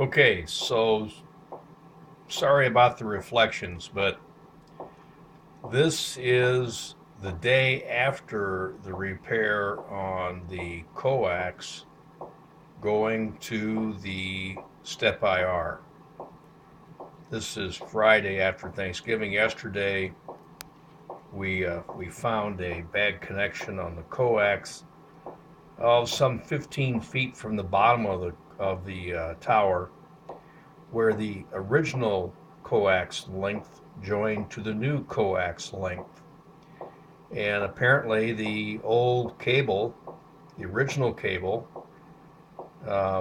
Okay, so sorry about the reflections, but this is the day after the repair on the coax going to the SteppIR. This is Friday after Thanksgiving. Yesterday, we found a bad connection on the coax, some 15 feet from the bottom of the tower, where the original coax length joined to the new coax length. And apparently, the old cable, the original cable,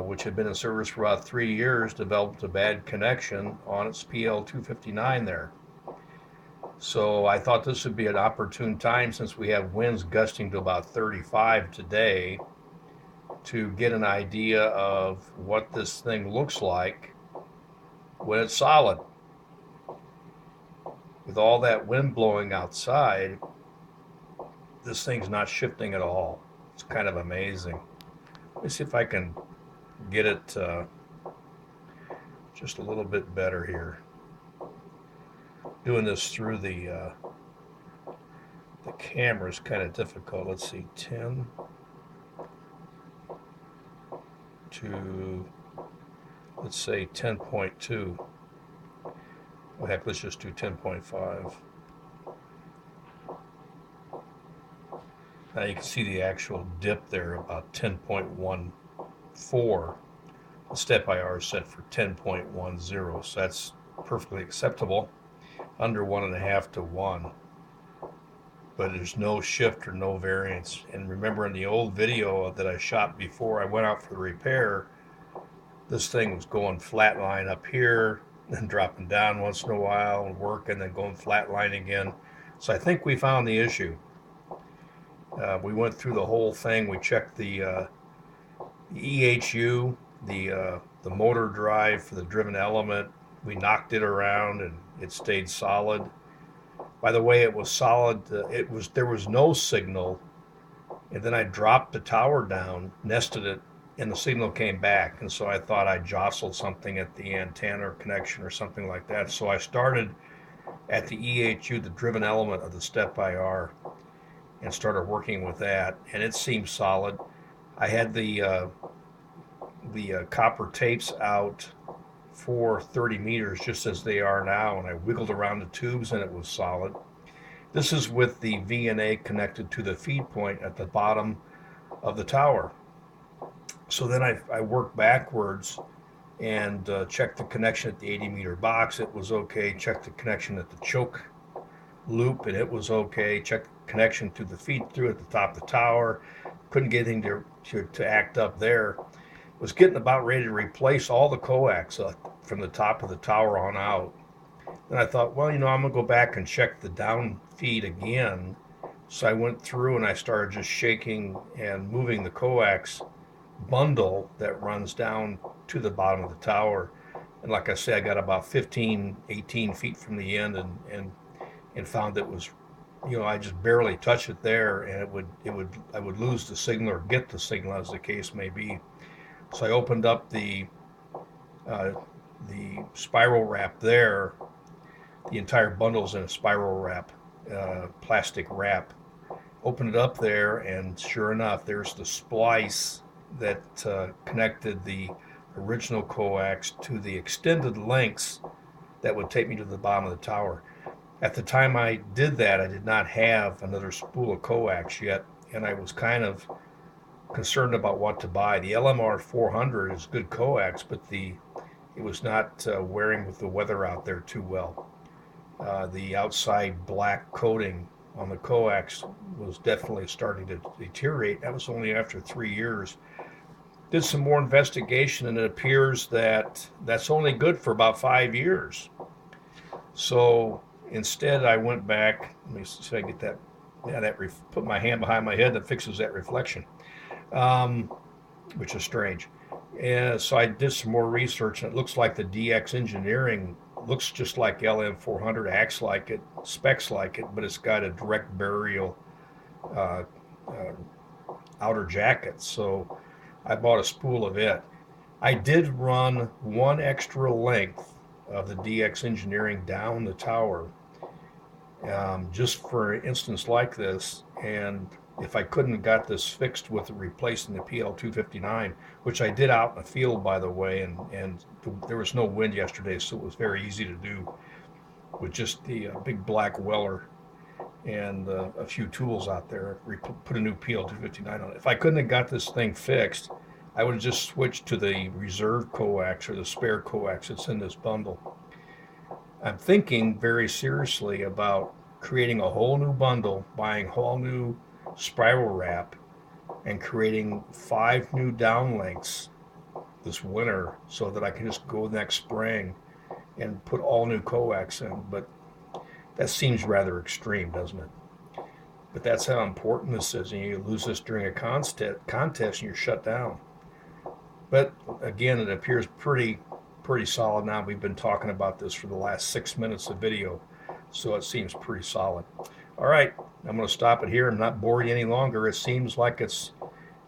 which had been in service for about 3 years, developed a bad connection on its PL 259 there. So I thought this would be an opportune time, since we have winds gusting to about 35 today, to get an idea of what this thing looks like when it's solid. With all that wind blowing outside, this thing's not shifting at all. It's kind of amazing. Let me see if I can get it just a little bit better here. Doing this through the camera is kind of difficult. Let's see, 10 to, let's say 10.2. Well, heck, let's just do 10.5. Now you can see the actual dip there, about 10.14. The SteppIR is set for 10.10, so that's perfectly acceptable, under 1.5 to 1. But there's no shift or no variance. And remember, in the old video that I shot before I went out for the repair, this thing was going flatline up here, then dropping down once in a while and working, then going flatline again. So I think we found the issue. We went through the whole thing. We checked the EHU, the motor drive for the driven element. We knocked it around and it stayed solid. By the way, it was solid. There was no signal, and then I dropped the tower down, nested it, and the signal came back. And so I thought I jostled something at the antenna or connection or something like that. So I started at the EHU, the driven element of the SteppIR, and started working with that, and it seemed solid. I had the copper tapes out for 30 meters, just as they are now, and I wiggled around the tubes and it was solid. This is with the VNA connected to the feed point at the bottom of the tower. So then I worked backwards and checked the connection at the 80-meter box. It was okay. Checked the connection at the choke loop, and it was okay. Checked the connection to the feed through at the top of the tower. Couldn't get anything to act up there. Was getting about ready to replace all the coax from the top of the tower on out. Then I thought, well, I'm going to go back and check the down feed again. So I went through and I started just shaking and moving the coax bundle that runs down to the bottom of the tower. And like I say, I got about 15, 18 feet from the end, and found it was, I just barely touched it there, and I would lose the signal or get the signal, as the case may be. So I opened up uh, the spiral wrap there. The entire bundle's in a spiral wrap, plastic wrap. Opened it up there, and sure enough, there's the splice that connected the original coax to the extended lengths that would take me to the bottom of the tower. At the time I did that, I did not have another spool of coax yet, and I was kind of concerned about what to buy. The LMR 400 is good coax, but it was not wearing with the weather out there too well. The outside black coating on the coax was definitely starting to deteriorate. That was only after 3 years. Did some more investigation, and it appears that that's only good for about 5 years. So instead, I went back. Let me see if I get that. Yeah, put my hand behind my head that fixes that reflection, um, which is strange. And so I did some more research, and it looks like the DX engineering looks just like LM400, acts like it, specs like it, but it's got a direct burial uh, uh, outer jacket. So I bought a spool of it. I did run one extra length of the DX Engineering down the tower, just for an instance like this. And if I couldn't have got this fixed with replacing the PL259, which I did out in the field, by the way, and there was no wind yesterday, so it was very easy to do with just the big black Weller and a few tools out there, put a new PL259 on it. If I couldn't have got this thing fixed, I would have just switched to the reserve coax or the spare coax that's in this bundle. I'm thinking very seriously about creating a whole new bundle, buying a whole new spiral wrap, and creating 5 new downlinks this winter so that I can just go next spring and put all new coax in. But that seems rather extreme, doesn't it? But that's how important this is. And you lose this during a contest and you're shut down. But again, it appears pretty solid now. We've been talking about this for the last 6 minutes of video, so it seems pretty solid. All right, I'm going to stop it here. I'm not boring you any longer. It seems like it's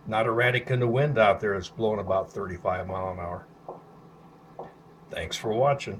not erratic in the wind out there. It's blowing about 35 miles an hour. Thanks for watching.